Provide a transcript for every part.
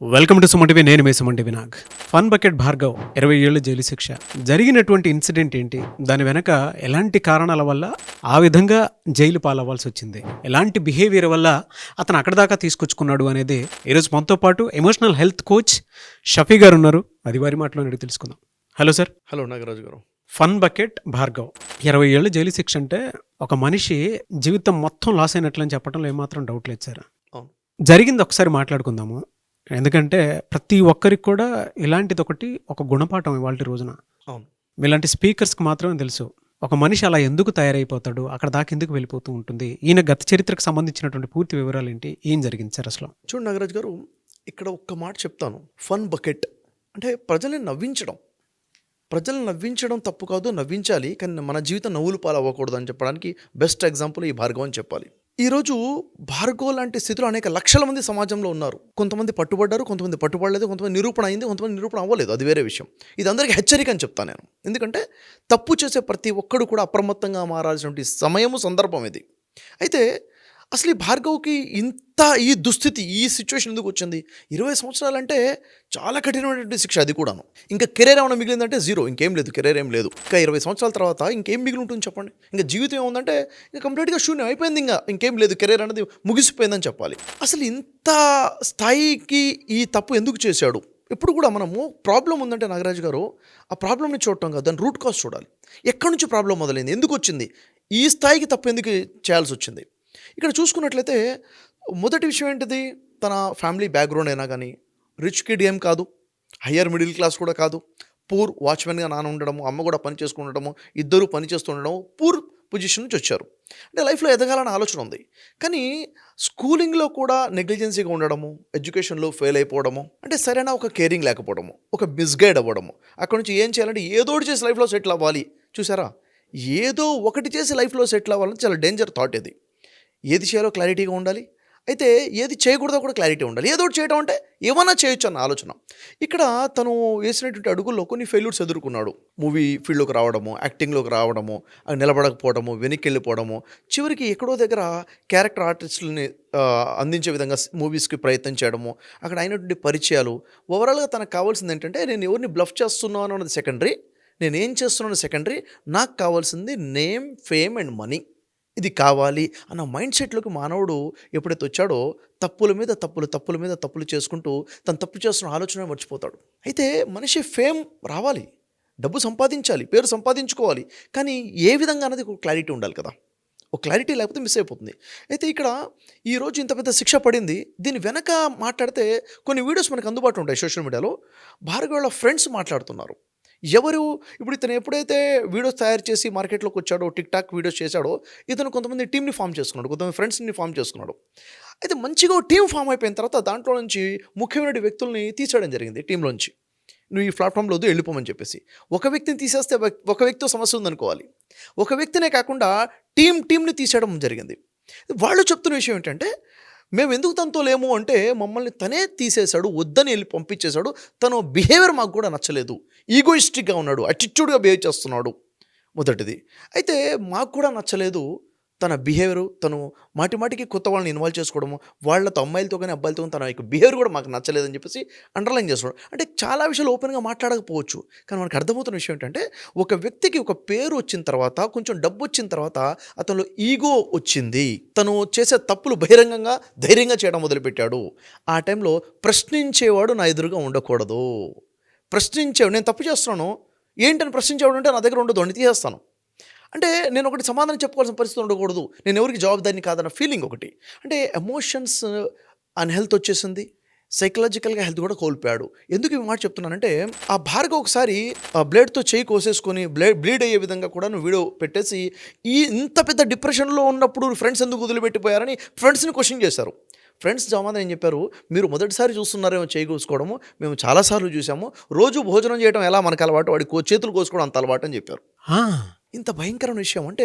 Welcome to Suman TV. నేను మీ Suman TV Nag. Fun bucket Bhargav 20 ఏళ్ల జైలు శిక్ష. జరిగినటువంటి ఇన్సిడెంట్ ఏంటి, దాని వెనక ఎలాంటి కారణాల వల్ల ఆ విధంగా జైలు పాలవ్వాల్సి వచ్చింది, ఎలాంటి బిహేవియర్ వల్ల అతను అక్కడ దాకా తీసుకొచ్చుకున్నాడు అనేది ఈరోజు మనతో పాటు ఎమోషనల్ హెల్త్ కోచ్ షఫీ గారు ఉన్నారు. అది వారి మాటలో అడిగి తెలుసుకుందాం. Hello sir. హలో నాగరాజు గారు. ఫన్ బకెట్ భార్గవ్ 20 ఏళ్ల జైలు శిక్ష అంటే ఒక మనిషి జీవితం మొత్తం లాస్ అయినట్లని చెప్పడంలో ఏమాత్రం డౌట్ లేదు సార్. అవును. జరిగింది ఒకసారి మాట్లాడుకుందాము. ఎందుకంటే ప్రతి ఒక్కరికి కూడా ఇలాంటిది ఒక గుణపాఠం ఇవాళ రోజున. అవును. మీలాంటి స్పీకర్స్కి మాత్రమే తెలుసు ఒక మనిషి అలా ఎందుకు తయారైపోతాడు, అక్కడ దాకా ఎందుకు వెళ్ళిపోతూ ఉంటుంది. ఈయన గత చరిత్రకు సంబంధించినటువంటి పూర్తి వివరాలు ఏంటి, ఏం జరిగింది సార్ అసలు? చూడు నాగరాజు గారు, ఇక్కడ ఒక్క మాట చెప్తాను. ఫన్ బకెట్ అంటే ప్రజల్ని నవ్వించడం తప్పు కాదు, నవ్వించాలి. కానీ మన జీవితం నవ్వులు పాలు అవ్వకూడదు అని చెప్పడానికి బెస్ట్ ఎగ్జాంపుల్ ఈ భార్గవ్ అని చెప్పాలి. ఈరోజు భార్గవ్ లాంటి స్థితిలో అనేక లక్షల మంది సమాజంలో ఉన్నారు. కొంతమంది పట్టుబడ్డారు, కొంతమంది పట్టుబడలేదు, కొంతమంది నిరూపణ అయింది, కొంతమంది నిరూపణ అవ్వలేదు. అది వేరే విషయం. ఇది అందరికీ హెచ్చరిక అని చెప్తాను నేను. ఎందుకంటే తప్పు చేసే ప్రతి ఒక్కడు కూడా అప్రమత్తంగా మారాల్సినటువంటి సమయము, సందర్భం ఇది. అయితే అసలు ఈ భార్గవ్కి ఈ దుస్థితి, ఈ సిచ్యువేషన్ ఎందుకు వచ్చింది? 20 సంవత్సరాలంటే చాలా కఠినమైనటువంటి శిక్ష. అది కూడాను. ఇంకా కెరీర్ ఏమైనా మిగిలిందంటే జీరో, ఇంకేం లేదు, కెరీర్ ఏం లేదు. ఇంకా 20 సంవత్సరాల తర్వాత ఇంకేం మిగిలి ఉంటుంది చెప్పండి? ఇంకా జీవితం ఏముందంటే ఇంకా కంప్లీట్గా శూన్యం అయిపోయింది. ఇంకేం లేదు, కెరీర్ అనేది ముగిసిపోయిందని చెప్పాలి. అసలు ఇంత స్థాయికి ఈ తప్పు ఎందుకు చేశాడు? ఎప్పుడు కూడా మనము ప్రాబ్లం ఉందంటే నాగరాజు గారు, ఆ ప్రాబ్లమ్ని చూడటం కాదు, దాని రూట్ కాజ్ చూడాలి. ఎక్కడి నుంచి ప్రాబ్లం మొదలైంది, ఎందుకు వచ్చింది, ఈ స్థాయికి తప్పు ఎందుకు చేయాల్సి వచ్చింది? ఇక్కడ చూసుకున్నట్లయితే మొదటి విషయం ఏంటిది? తన ఫ్యామిలీ బ్యాక్గ్రౌండ్ అయినా కానీ రిచ్ కిడ్ ఏం కాదు, హయ్యర్ మిడిల్ క్లాస్ కూడా కాదు. పూర్ వాచ్మెన్గా నాన్న ఉండడము, అమ్మ కూడా పని చేసుకుండడము, ఇద్దరు పని చేస్తుండడము, పూర్ పొజిషన్ నుంచి వచ్చారు. అంటే లైఫ్లో ఎదగాలని ఆలోచన ఉంది. కానీ స్కూలింగ్లో కూడా నెగ్లిజెన్సీగా ఉండడము, ఎడ్యుకేషన్లో ఫెయిల్ అయిపోవడము, అంటే సరైన ఒక కేరింగ్ లేకపోవడము, ఒక మిస్గైడ్ అవ్వడము. అక్కడ నుంచి ఏం చేయాలంటే ఏదోటి చేసి లైఫ్లో సెటిల్ అవ్వాలి. చూసారా, ఏదో ఒకటి చేసి లైఫ్లో సెటిల్ అవ్వాలని చాలా డేంజర్ థాట్ ఇది. ఏది చేయాలో క్లారిటీగా ఉండాలి, అయితే ఏది చేయకూడదో కూడా క్లారిటీ ఉండాలి. ఏదో చేయడం అంటే ఏమన్నా చేయొచ్చు అన్న ఆలోచన. ఇక్కడ తను వేసినటువంటి అడుగుల్లో కొన్ని ఫెయిల్యూర్స్ ఎదుర్కొన్నాడు. మూవీ ఫీల్డ్లోకి రావడము, యాక్టింగ్లోకి రావడము, నిలబడకపోవడము, వెనక్కి వెళ్ళిపోవడము, చివరికి ఎక్కడో దగ్గర క్యారెక్టర్ ఆర్టిస్టులని అందించే విధంగా మూవీస్కి ప్రయత్నం చేయడము, అక్కడ అయినటువంటి పరిచయాలు. ఓవరాల్గా తనకు కావాల్సింది ఏంటంటే, నేను ఎవరిని బ్లఫ్ చేస్తున్నాను అన్నది సెకండరీ, నేనేం చేస్తున్నాను సెకండరీ, నాకు కావాల్సింది నేమ్, ఫేమ్ అండ్ మనీ. ఇది కావాలి అన్న మైండ్ సెట్లోకి మానవుడు ఎప్పుడైతే వచ్చాడో తప్పుల మీద తప్పులు చేసుకుంటూ తను తప్పు చేస్తున్న ఆలోచన మర్చిపోతాడు. అయితే మనిషి ఫేమ్ రావాలి, డబ్బు సంపాదించాలి, పేరు సంపాదించుకోవాలి, కానీ ఏ విధంగా అన్నది ఒక క్లారిటీ ఉండాలి కదా. ఒక క్లారిటీ లేకపోతే మిస్ అయిపోతుంది. అయితే ఇక్కడ ఈరోజు ఇంత పెద్ద శిక్ష పడింది. దీని వెనక మాట్లాడితే కొన్ని వీడియోస్ మనకు అందుబాటులో ఉంటాయి సోషల్ మీడియాలో. భార్గవ్ వాళ్ళ ఫ్రెండ్స్ మాట్లాడుతున్నారు. ఎవరు ఇప్పుడు ఇతను ఎప్పుడైతే వీడియోస్ తయారు చేసి మార్కెట్లోకి వచ్చాడో, టిక్ టాక్ వీడియోస్ చేశాడో, ఇతను కొంతమంది టీంని ఫామ్ చేసుకున్నాడు, కొంతమంది ఫ్రెండ్స్ని ఫామ్ చేసుకున్నాడు. అయితే మంచిగా టీం ఫామ్ అయిపోయిన తర్వాత దాంట్లో నుంచి ముఖ్యమైన వ్యక్తుల్ని తీసేయడం జరిగింది టీంలోంచి. నువ్వు ఈ ప్లాట్ఫామ్లో వద్దు, వెళ్ళిపోమని చెప్పేసి. ఒక వ్యక్తిని తీసేస్తే ఒక వ్యక్తితో సమస్య ఉందనుకోవాలి. ఒక వ్యక్తినే కాకుండా టీంని తీసేయడం జరిగింది. వాళ్ళు చెప్తున్న విషయం ఏంటంటే, మేము ఎందుకు తనతో లేము అంటే మమ్మల్ని తనే తీసేశాడు, వద్దని వెళ్ళి పంపించేశాడు, తను బిహేవియర్ మాకు కూడా నచ్చలేదు, ఈగోయిస్టిక్గా ఉన్నాడు, అటిట్యూడ్గా బిహేవ్ చేస్తున్నాడు మొదటిది. అయితే మాకు కూడా నచ్చలేదు తన బిహేవియరు, తను మాటికి కొత్త వాళ్ళని ఇన్వాల్వ్ చేసుకోవడము, వాళ్ళతో అమ్మాయిలతో కానీ అబ్బాయిలతో కానీ తన యొక్క బిహేవియర్ కూడా మాకు నచ్చలేదని చెప్పేసి అండర్లైన్ చేస్తున్నాడు. అంటే చాలా విషయాలు ఓపెన్గా మాట్లాడకపోవచ్చు, కానీ మనకు అర్థమవుతున్న విషయం ఏంటంటే, ఒక వ్యక్తికి ఒక పేరు వచ్చిన తర్వాత, కొంచెం డబ్బు వచ్చిన తర్వాత అతనిలో ఈగో వచ్చింది. తను చేసే తప్పులు బహిరంగంగా ధైర్యంగా చేయడం మొదలుపెట్టాడు. ఆ టైంలో ప్రశ్నించేవాడు నా ఎదురుగా ఉండకూడదు. ప్రశ్నించేవాడు, నేను తప్పు చేస్తున్నాను ఏంటని ప్రశ్నించేవాడు అంటే నా దగ్గర ఉండదు, అని తీసేస్తాను. అంటే నేను ఒకటి సమాధానం చెప్పుకోవాల్సిన పరిస్థితి ఉండకూడదు, నేను ఎవరికి జవాబుదారిని కాదన్న ఫీలింగ్ ఒకటి. అంటే ఎమోషన్స్ అన్హెల్త్ వచ్చేసింది, సైకలాజికల్గా హెల్త్ కూడా కోల్పోయాడు. ఎందుకు ఈ మాట చెప్తున్నానంటే, ఆ భార్గవ్ ఒకసారి బ్లేడ్తో చేయి కోసేసుకొని బ్లీడ్ అయ్యే విధంగా కూడా వీడియో పెట్టేసి, ఇంత పెద్ద డిప్రెషన్లో ఉన్నప్పుడు ఫ్రెండ్స్ ఎందుకు వదిలిపెట్టిపోయారని ఫ్రెండ్స్ని క్వశ్చన్ చేశారు. ఫ్రెండ్స్ సమాధానం ఏం చెప్పారు, మీరు మొదటిసారి చూస్తున్నారేమో చేయి కోసుకోవడము, మేము చాలాసార్లు చూసాము, రోజు భోజనం చేయడం ఎలా మనకు అలవాటు, వాడి చేతులు కోసుకోవడం అంత అలవాటు అని చెప్పారు. ఇంత భయంకరమైన విషయం. అంటే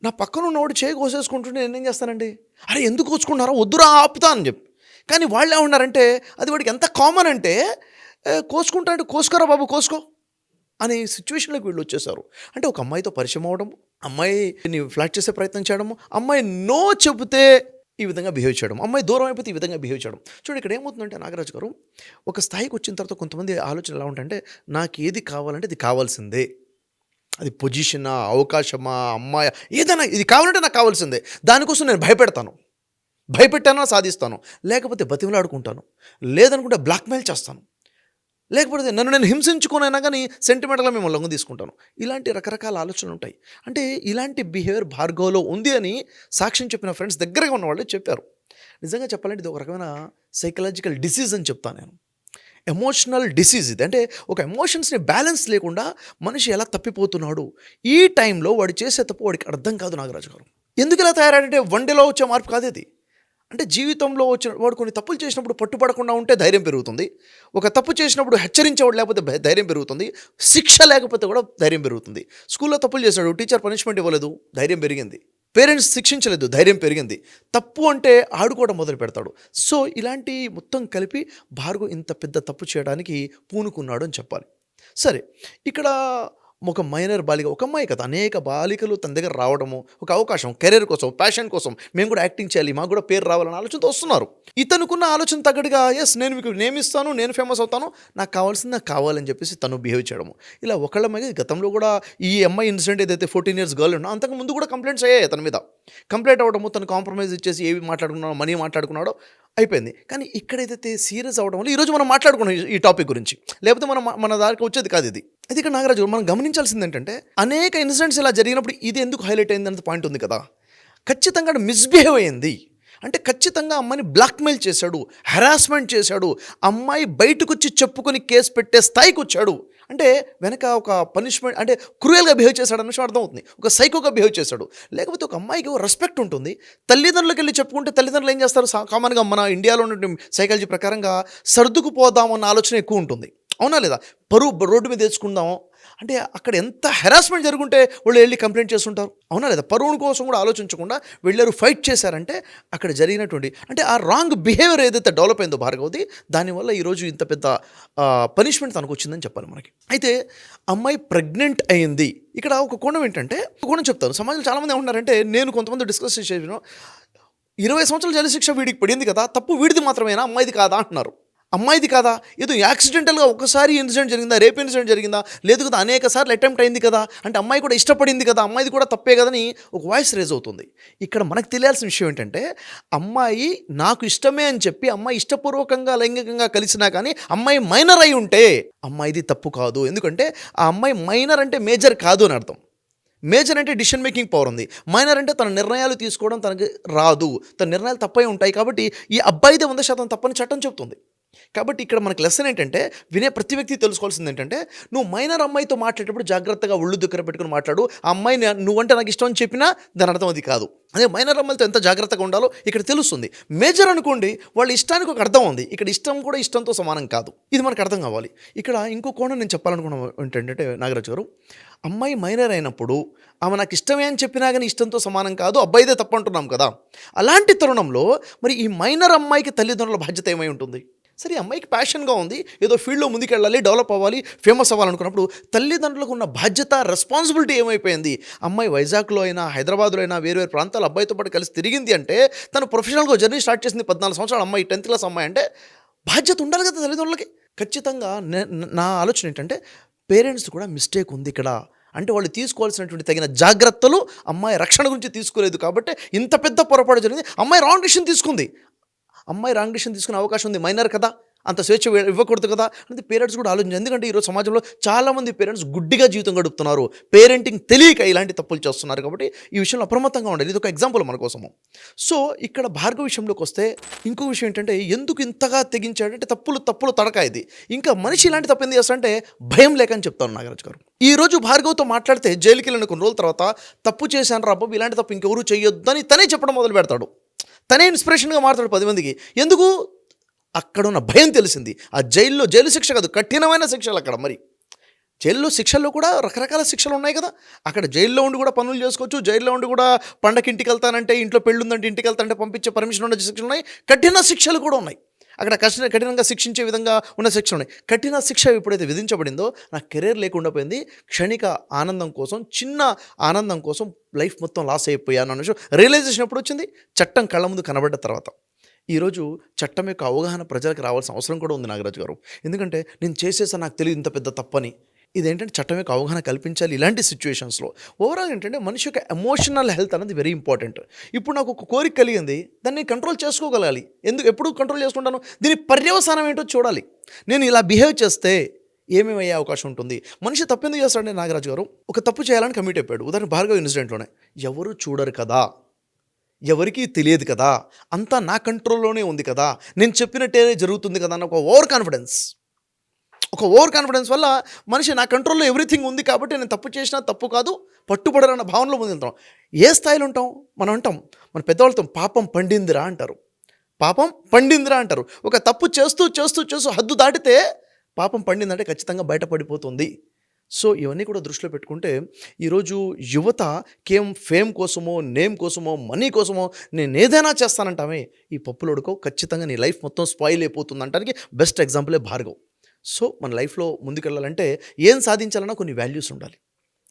నా పక్కన ఉన్నవాడు చేయి కోసేసుకుంటుంటే నేనేం చేస్తానండి, అరే ఎందుకు కోసుకుంటున్నారో, వద్దురా ఆపుతా అని చెప్పి. కానీ వాళ్ళు ఏమన్నారంటే, అది వాడికి ఎంత కామన్ అంటే, కోసుకుంటా అంటే కోసుకోరా బాబు కోసుకో అనే సిచ్యువేషన్లోకి వీళ్ళు వచ్చేసారు. అంటే ఒక అమ్మాయితో పరిచయం అవ్వడము, అమ్మాయిని ఫ్లాట్ చేసే ప్రయత్నం చేయడము, అమ్మాయి నో చెబితే ఈ విధంగా బిహేవ్ చేయడం, అమ్మాయి దూరం అయిపోతే ఈ విధంగా బిహేవ్ చేయడం. చూడండి ఇక్కడ ఏమవుతుందంటే నాగరాజు గారు, ఒక స్థాయికి వచ్చిన తర్వాత కొంతమంది ఆలోచన ఎలా ఉంటాయంటే, నాకు ఏది కావాలంటే ఇది కావాల్సిందే. అది పొజిషనా, అవకాశమా, అమ్మాయి ఏదైనా ఇది కావాలంటే నాకు కావాల్సిందే. దానికోసం నేను భయపెడతాను. భయపెట్టానా సాధిస్తాను. లేకపోతే బతిమలాడుకుంటాను. లేదనుకుంటే బ్లాక్‌మెయిల్ చేస్తాను. లేకపోతే నన్ను నేను హింసించుకొనైనా కానీ సెంటిమెంటల్‌గా మిమ్మల్ని లొంగ తీసుకుంటాను. ఇలాంటి రకరకాల ఆలోచనలు ఉంటాయి. అంటే ఇలాంటి బిహేవియర్ భార్గవ్‌లో ఉంది అని సాక్ష్యం చెప్పిన ఫ్రెండ్స్ దగ్గరగా ఉన్నవాళ్ళే చెప్పారు. నిజంగా చెప్పాలంటే ఇది ఒక రకమైన సైకలాజికల్ డిసీజ్ అని చెప్తాను నేను. ఎమోషనల్ డిసీజ్ ఇది. అంటే ఒక ఎమోషన్స్‌ని బ్యాలెన్స్ లేకుండా మనిషి ఎలా తప్పిపోతున్నాడు. ఈ టైంలో వాడు చేసే తప్పు వాడికి అర్థం కాదు నాగరాజు గారు. ఎందుకు ఇలా తయారయ్యాడంటే వన్ డేలో వచ్చే మార్పు కాదిది. అంటే జీవితంలో వచ్చిన వాడు కొన్ని తప్పులు చేసినప్పుడు పట్టుపడకుండా ఉంటే ధైర్యం పెరుగుతుంది. ఒక తప్పు చేసినప్పుడు హెచ్చరించేవాడు లేకపోతే ధైర్యం పెరుగుతుంది. శిక్ష లేకపోతే కూడా ధైర్యం పెరుగుతుంది. స్కూల్లో తప్పులు చేశాడు, టీచర్ పనిష్మెంట్ ఇవ్వలేదు, ధైర్యం పెరిగింది. పేరెంట్స్ శిక్షించలేదు, ధైర్యం పెరిగింది. తప్పు అంటే ఆడుకోవడం మొదలు పెడతాడు. సో ఇలాంటి మొత్తం కలిపి భార్గవ్ ఇంత పెద్ద తప్పు చేయడానికి పూనుకున్నాడు అని చెప్పాలి. సరే, ఇక్కడ ఒక మైనర్ బాలిక, ఒక అమ్మాయి కదా, అనేక బాలికలు తన దగ్గర రావడము, ఒక అవకాశం, కెరీర్ కోసం, ప్యాషన్ కోసం, మేము కూడా యాక్టింగ్ చేయాలి, మాకు కూడా పేరు రావాలన్న ఆలోచనతో వస్తున్నారు. ఇతనుకున్న ఆలోచన తగ్గట్టుగా నేను మీకు నేమ్ ఇస్తాను, నేను ఫేమస్ అవుతాను, నాకు కావాల్సింది నాకు కావాలని చెప్పేసి తను బిహేవ్ చేయడము. ఇలా ఒకళ్ళ మీద గతంలో కూడా ఈ అమ్మాయి ఇన్సిడెంట్ ఏదైతే 14 years గర్ల్ ఉన్నా అంతకు ముందు కూడా కంప్లైంట్స్ అయ్యాయి తన మీద. కంప్లైంట్ అవ్వడము, తను కాంప్రమైజ్ ఇచ్చేసి ఏవి మాట్లాడుకున్నాడో, మనీ మాట్లాడుకున్నాడో అయిపోయింది. కానీ ఇక్కడ ఏదైతే సీరియస్ అవ్వడం వల్ల ఈరోజు మనం మాట్లాడుకున్నాం ఈ టాపిక్ గురించి, లేకపోతే మన దానికి వచ్చేది కాదు ఇది. అది ఇక్కడ నాగరాజు మనం గమనించాల్సింది ఏంటంటే, అనేక ఇన్సిడెంట్స్ ఇలా జరిగినప్పుడు ఇది ఎందుకు హైలైట్ అయింది అనే పాయింట్ ఉంది కదా. ఖచ్చితంగా మిస్బిహేవ్ అయింది అంటే ఖచ్చితంగా అమ్మాయిని బ్లాక్మెయిల్ చేశాడు, హెరాస్మెంట్ చేశాడు, అమ్మాయి బయటకు వచ్చి చెప్పుకొని కేసు పెట్టే స్థాయికి వచ్చాడు అంటే వెనక ఒక పనిష్మెంట్, అంటే క్రూయల్గా బిహేవ్ చేశాడు అన్న విషయం అర్థమవుతుంది. ఒక సైకోగా బిహేవ్ చేశాడు. లేకపోతే ఒక అమ్మాయికి రెస్పెక్ట్ ఉంటుంది. తల్లిదండ్రులకు వెళ్ళి చెప్పుకుంటే తల్లిదండ్రులు ఏం చేస్తారు, కామన్గా మన ఇండియాలో ఉన్న సైకాలజీ ప్రకారంగా సర్దుకుపోదామన్న ఆలోచన ఎక్కువ ఉంటుంది. అవునా లేదా? పరువు రోడ్డు మీద తెచ్చుకుందాం అంటే అక్కడ ఎంత హెరాస్మెంట్ జరుగుంటే వాళ్ళు వెళ్ళి కంప్లైంట్ చేస్తుంటారు. అవునా లేదా? పరువుని కోసం కూడా ఆలోచించకుండా వెళ్ళారు, ఫైట్ చేశారంటే అక్కడ జరిగినటువంటి అంటే ఆ రాంగ్ బిహేవియర్ ఏదైతే డెవలప్ అయిందో భార్గవది, దానివల్ల ఈరోజు ఇంత పెద్ద పనిష్మెంట్ తనకు వచ్చిందని చెప్పాలి మనకి. అయితే అమ్మాయి ప్రెగ్నెంట్ అయింది. ఇక్కడ ఒక కోణం ఏంటంటే, ఒక కోణం చెప్తాను. సమాజంలో చాలామంది ఏమంటున్నారంటే, నేను కొంతమంది డిస్కస్ చేసాను, 20 సంవత్సరాల జైలు శిక్ష వీడికి పడింది కదా, తప్పు వీడిది మాత్రమేనా, అమ్మాయిది కాదా అంటున్నారు. అమ్మాయిది కాదా? ఏదో యాక్సిడెంటల్గా ఒకసారి ఇన్సిడెంట్ జరిగిందా, రేప్ ఇన్సిడెంట్ జరిగిందా, లేదు కదా అనేక సార్లు అటెంప్ట్ అయింది కదా, అంటే అమ్మాయి కూడా ఇష్టపడింది కదా, అమ్మాయిది కూడా తప్పే కదని ఒక వాయిస్ రేజ్ అవుతుంది. ఇక్కడ మనకు తెలియాల్సిన విషయం ఏంటంటే, అమ్మాయి నాకు ఇష్టమే అని చెప్పి అమ్మాయి ఇష్టపూర్వకంగా లైంగికంగా కలిసినా కానీ అమ్మాయి మైనర్ అయి ఉంటే అమ్మాయిది తప్పు కాదు. ఎందుకంటే ఆ అమ్మాయి మైనర్ అంటే మేజర్ కాదు అని అర్థం. మేజర్ అంటే డిసిషన్ మేకింగ్ పవర్ ఉంది, మైనర్ అంటే తన నిర్ణయాలు తీసుకోవడం తనకి రాదు, తన నిర్ణయాలు తప్పై ఉంటాయి. కాబట్టి ఈ అబ్బాయిదే 100% తప్పని చట్టం చెప్తుంది. కాబట్టి ఇక్కడ మనకు లెసన్ ఏంటంటే, వినే ప్రతి వ్యక్తి తెలుసుకోవాల్సింది ఏంటంటే, నువ్వు మైనర్ అమ్మాయితో మాట్లాడేటప్పుడు జాగ్రత్తగా ఒళ్ళు దగ్గర పెట్టుకుని మాట్లాడు. ఆ అమ్మాయిని నువ్వంటే నాకు ఇష్టం అని చెప్పినా దాని అర్థం అది కాదు. అదే మైనర్ అమ్మాయిలతో ఎంత జాగ్రత్తగా ఉండాలో ఇక్కడ తెలుస్తుంది. మేజర్ అనుకోండి, వాళ్ళ ఇష్టానికి ఒక అర్థం ఉంది. ఇక్కడ ఇష్టం కూడా ఇష్టంతో సమానం కాదు. ఇది మనకు అర్థం కావాలి. ఇక్కడ ఇంకో కోణం నేను చెప్పాలనుకున్నాను ఏంటంటే నాగరాజు గారు, అమ్మాయి మైనర్ అయినప్పుడు ఆమె నాకు ఇష్టమే అని చెప్పినా కానీ ఇష్టంతో సమానం కాదు, అబ్బాయిదే తప్పు అంటున్నాం కదా. అలాంటి తరుణంలో మరి ఈ మైనర్ అమ్మాయికి తల్లిదండ్రుల బాధ్యత ఏమై ఉంటుంది? సరే, అమ్మాయికి ప్యాషన్గా ఉంది, ఏదో ఫీల్డ్లో ముందుకెళ్ళాలి, డెవలప్ అవ్వాలి, ఫేమస్ అవ్వాలనుకున్నప్పుడు తల్లిదండ్రులకు ఉన్న బాధ్యత, రెస్పాన్సిబిలిటీ ఏమైపోయింది? అమ్మాయి వైజాగ్లో అయినా, హైదరాబాద్లో అయినా, వేరు ప్రాంతాలు అబ్బాయితో పాటు కలిసి తిరిగింది అంటే, తను ప్రొఫెషనల్గా జర్నీ స్టార్ట్ చేసింది 14 సంవత్సరాల అమ్మాయి, 10th క్లాస్ అమ్మాయి అంటే బాధ్యత ఉండాలి కదా తల్లిదండ్రులకి. ఖచ్చితంగా నా ఆలోచన ఏంటంటే, పేరెంట్స్ కూడా మిస్టేక్ ఉంది ఇక్కడ. అంటే వాళ్ళు తీసుకోవాల్సినటువంటి తగిన జాగ్రత్తలు అమ్మాయి రక్షణ గురించి తీసుకోలేదు కాబట్టి ఇంత పెద్ద పొరపాటు జరిగింది. అమ్మాయి రాంగ్ డిసిషన్ తీసుకుంది. అమ్మాయి రాంగ్ డిసిషన్ తీసుకునే అవకాశం ఉంది, మైనర్ కదా, అంత స్వేచ్ఛ ఇవ్వకూడదు కదా అంటే పేరెంట్స్ కూడా ఆలోచించారు. ఎందుకంటే ఈరోజు సమాజంలో చాలామంది పేరెంట్స్ గుడ్డిగా జీవితం గడుపుతున్నారు, పేరెంటింగ్ తెలియక ఇలాంటి తప్పులు చేస్తున్నారు. కాబట్టి ఈ విషయంలో అప్రమత్తంగా ఉండాలి. ఇది ఒక ఎగ్జాంపుల్ మన కోసము. సో ఇక్కడ భార్గవ విషయంలోకి వస్తే ఇంకో విషయం ఏంటంటే, ఎందుకు ఇంతగా తెగించాడంటే తప్పులు తడక ఇది. ఇంకా మనిషి ఇలాంటి తప్పు ఎందుకు చేస్తాడంటే భయం లేకని చెప్తాను నాగరాజు గారు. ఈరోజు భార్గవ్తో మాట్లాడితే జైలుకి వెళ్ళిన కొన్ని రోజుల తర్వాత తప్పు చేశాను రా బాబు, ఇలాంటి తప్పు ఇంకెవరు చేయొద్దని తనే చెప్పడం మొదలు పెడతాడు. తనే ఇన్స్పిరేషన్గా మారుతాడు 10 మందికి. ఎందుకు? అక్కడ ఉన్న భయం తెలిసింది. ఆ జైలు శిక్ష కాదు, కఠినమైన శిక్షలు అక్కడ. మరి జైల్లో శిక్షల్లో కూడా రకరకాల శిక్షలు ఉన్నాయి కదా. అక్కడ జైల్లో ఉండి కూడా పనులు చేసుకోవచ్చు, జైల్లో ఉండి కూడా పండగకి ఇంటికి వెళ్తానంటే, ఇంట్లో పెళ్ళి ఉందంటే ఇంటికి వెళ్తానంటే పంపించే పర్మిషన్ ఉన్న శిక్షలు ఉన్నాయి, కఠిన శిక్షలు కూడా ఉన్నాయి. అక్కడ కఠినంగా శిక్షించే విధంగా ఉన్న శిక్షలు ఉన్నాయి. కఠిన శిక్ష ఎప్పుడైతే విధించబడిందో నా కెరీర్ లేకుండా పోయింది. క్షణిక ఆనందం కోసం, చిన్న ఆనందం కోసం లైఫ్ మొత్తం లాస్ అయిపోయాను అన్న విషయం రియలైజేషన్ ఎప్పుడు వచ్చింది? చట్టం కళ్ళ ముందు కనబడ్డ తర్వాత. ఈరోజు చట్టం యొక్క అవగాహన ప్రజలకు రావాల్సిన అవసరం కూడా ఉంది నాగరాజు గారు. ఎందుకంటే నేను చేసేసా, నాకు తెలియదు ఇంత పెద్ద తప్పని. ఇదేంటంటే చట్టం యొక్క అవగాహన కల్పించాలి ఇలాంటి సిచ్యువేషన్స్లో. ఓవరాల్ ఏంటంటే మనిషి యొక్క ఎమోషనల్ హెల్త్ అనేది వెరీ ఇంపార్టెంట్. ఇప్పుడు నాకు ఒక కోరిక కలిగింది, దాన్ని కంట్రోల్ చేసుకోగలగాలి. ఎప్పుడు కంట్రోల్ చేసుకుంటాను? దీని పర్యవసానం ఏంటో చూడాలి. నేను ఇలా బిహేవ్ చేస్తే ఏమేమి అయ్యే అవకాశం ఉంటుంది? మనిషి తప్పు ఎందుకు చేస్తాడంటే నాగరాజు గారు, ఒక తప్పు చేయాలని కమిట్ అయిపోయాడు. ఉదాహరణ భార్గవ్ ఇన్సిడెంట్లోనే, ఎవరు చూడరు కదా, ఎవరికీ తెలియదు కదా, అంతా నా కంట్రోల్లోనే ఉంది కదా, నేను చెప్పినట్టే జరుగుతుంది కదా అన్న ఒక ఓవర్ కాన్ఫిడెన్స్ వల్ల మనిషి నా కంట్రోల్లో ఎవ్రీథింగ్ ఉంది కాబట్టి నేను తప్పు చేసినా తప్పు కాదు, పట్టుబడరన్న భావనలో ముందు వెళ్తాం. ఏ స్థాయిలో ఉంటాం? మనం అంటాం, మన పెద్దవాళ్ళతో పాపం పండిందిరా అంటారు. ఒక తప్పు చేస్తూ హద్దు దాటితే పాపం పండిందంటే ఖచ్చితంగా బయటపడిపోతుంది. సో ఇవన్నీ కూడా దృష్టిలో పెట్టుకుంటే ఈరోజు యువత ఫేమ్ కోసమో, నేమ్ కోసమో, మనీ కోసమో నేను ఏదైనా చేస్తానంటామే, ఈ పప్పులోడుకో ఖచ్చితంగా నీ లైఫ్ మొత్తం స్పాయిల్ అయిపోతుంది అంటానికి బెస్ట్ ఎగ్జాంపులే భార్గవ్. సో మన లైఫ్లో ముందుకెళ్ళాలంటే ఏం సాధించాలన్నా కొన్ని వాల్యూస్ ఉండాలి.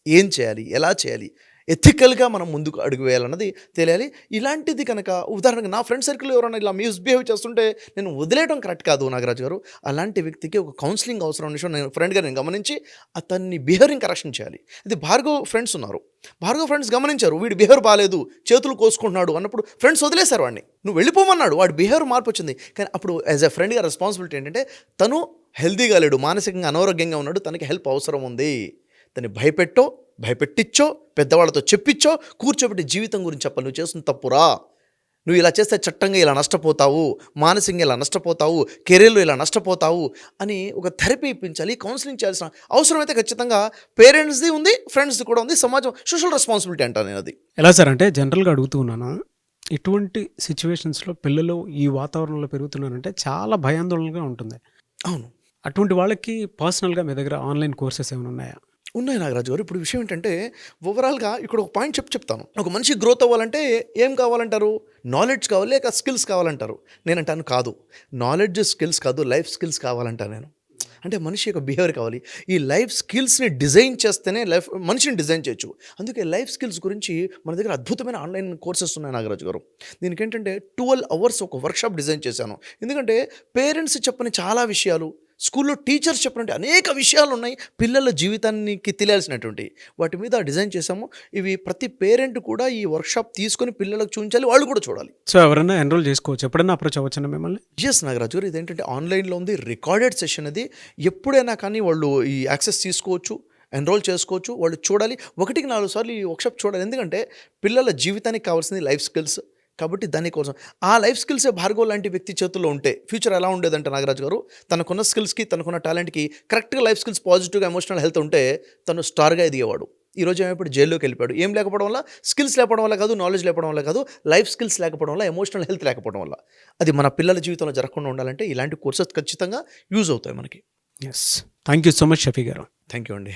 ఏం చేయాలి, ఎలా చేయాలి, ఎథికల్గా మనం ముందుకు అడుగు వేయాలన్నది తెలియాలి. ఇలాంటిది కనుక ఉదాహరణకు నా ఫ్రెండ్ సర్కిల్ ఎవరైనా ఇలా మిస్బిహేవ్ చేస్తుంటే నేను వదిలేయడం కరెక్ట్ కాదు నాగరాజు గారు. అలాంటి వ్యక్తికి ఒక కౌన్సిలింగ్ అవసరం అనే విషయం నేను ఫ్రెండ్గా గమనించి అతన్ని బిహేవియరింగ్ కరెక్షన్ చేయాలి. ఇది భార్గవ్ ఫ్రెండ్స్ ఉన్నారు. భార్గవ్ ఫ్రెండ్స్ గమనించారు, వీడి బిహేవియర్ బాగాలేదు, చేతులు కోసుకుంటున్నాడు అన్నప్పుడు ఫ్రెండ్స్ వదిలేశారు వాడిని. నువ్వు వెళ్ళిపోమన్నాడు, వాడి బిహేవియర్ మార్పు వచ్చింది. కానీ అప్పుడు యాజ్ ఎ ఫ్రెండ్గా రెస్పాన్సిబిలిటీ ఏంటంటే తను హెల్తీగా లేడు, మానసికంగా అనారోగ్యంగా ఉన్నాడు, తనకి హెల్ప్ అవసరం ఉంది. దాన్ని భయపెట్టించో, పెద్దవాళ్ళతో చెప్పించో, కూర్చోబెట్టి జీవితం గురించి చెప్పాలి. నువ్వు చేస్తున్న తప్పురా, నువ్వు ఇలా చేస్తే చట్టంగా ఇలా నష్టపోతావు, మానసికంగా ఇలా నష్టపోతావు, కెరీర్లో ఇలా నష్టపోతావు అని ఒక థెరపీ ఇప్పించాలి. కౌన్సిలింగ్ చేయాల్సిన అవసరం అయితే ఖచ్చితంగా పేరెంట్స్ది ఉంది, ఫ్రెండ్స్ది కూడా ఉంది. సమాజం సోషల్ రెస్పాన్సిబిలిటీ అంటాను నేను అది. ఎలా సార్ అంటే జనరల్గా అడుగుతూ ఉన్నాను, ఇటువంటి సిచ్యువేషన్స్లో పిల్లలు ఈ వాతావరణంలో పెరుగుతున్నారంటే చాలా భయాందోళనగా ఉంటుంది. అవును, అటువంటి వాళ్ళకి పర్సనల్గా మీ దగ్గర ఆన్లైన్ కోర్సెస్ ఏమైనా ఉన్నాయా? ఉన్నాయి నాగరాజు గారు. ఇప్పుడు విషయం ఏంటంటే ఓవరాల్గా ఇక్కడ ఒక పాయింట్ చెప్తాను. ఒక మనిషి గ్రోత్ అవ్వాలంటే ఏం కావాలంటారు? నాలెడ్జ్ కావాలి, లేక స్కిల్స్ కావాలంటారు. నేనంటాను కాదు, నాలెడ్జ్ స్కిల్స్ కాదు, లైఫ్ స్కిల్స్ కావాలంటాను నేను. అంటే మనిషి యొక్క బిహేవియర్ కావాలి. ఈ లైఫ్ స్కిల్స్ని డిజైన్ చేస్తేనే మనిషిని డిజైన్ చేయొచ్చు. అందుకే లైఫ్ స్కిల్స్ గురించి మన దగ్గర అద్భుతమైన ఆన్లైన్ కోర్సెస్ ఉన్నాయి నాగరాజు గారు. దీనికి ఏంటంటే 12 hours ఒక వర్క్షాప్ డిజైన్ చేశాను. ఎందుకంటే పేరెంట్స్ చెప్పని చాలా విషయాలు, స్కూల్లో టీచర్స్ చెప్పినట్టు అనేక విషయాలు ఉన్నాయి, పిల్లల జీవితానికి తెలియాల్సినటువంటి వాటి మీద డిజైన్ చేశాము. ఇవి ప్రతి పేరెంట్ కూడా ఈ వర్క్షాప్ తీసుకొని పిల్లలకు చూపించాలి, వాళ్ళు కూడా చూడాలి. సో ఎవరైనా ఎన్రోల్ చేసుకోవచ్చు, ఎప్పుడైనా అప్రోచ్ అవ్వచ్చండి మిమ్మల్ని? ఎస్ నాగరాజు గారు, ఇదేంటంటే ఆన్లైన్లో ఉంది, రికార్డెడ్ సెషన్ అది. ఎప్పుడైనా కానీ వాళ్ళు ఈ యాక్సెస్ తీసుకోవచ్చు, ఎన్రోల్ చేసుకోవచ్చు, వాళ్ళు చూడాలి. 1-4 సార్లు ఈ వర్క్షాప్ చూడాలి. ఎందుకంటే పిల్లల జీవితానికి కావాల్సింది లైఫ్ స్కిల్స్ కాబట్టి దానికోసం ఆ లైఫ్ స్కిల్సే భార్గవ్ లాంటి వ్యక్తి చేతుల్లో ఉంటే ఫ్యూచర్ ఎలా ఉండేదంటే నాగరాజు గారు, తనకున్న స్కిల్స్కి, తనకున్న టాలెంట్కి కరెక్ట్గా లైఫ్ స్కిల్స్, పాజిటివ్గా ఎమోషనల్ హెల్త్ ఉంటే తను స్టార్గా ఎదిగేవాడు. ఈరోజు ఏమైపోయి జైల్లోకి వెళ్ళిపోయాడు. ఏం లేకపోవడం వల్ల? స్కిల్స్ లేకపోవడం వల్ల కాదు, నాలెడ్జ్ లేకపోవడం వల్ల కాదు, లైఫ్ స్కిల్స్ లేకపోవడం వల్ల, ఎమోషనల్ హెల్త్ లేకపోవడం వల్ల. అది మన పిల్లల జీవితంలో జరగకుండా ఉండాలంటే ఇలాంటి కోర్సెస్ ఖచ్చితంగా యూజ్ అవుతాయి మనకి. Yes, thank you so much Shafi గారు. థ్యాంక్ యూ అండి.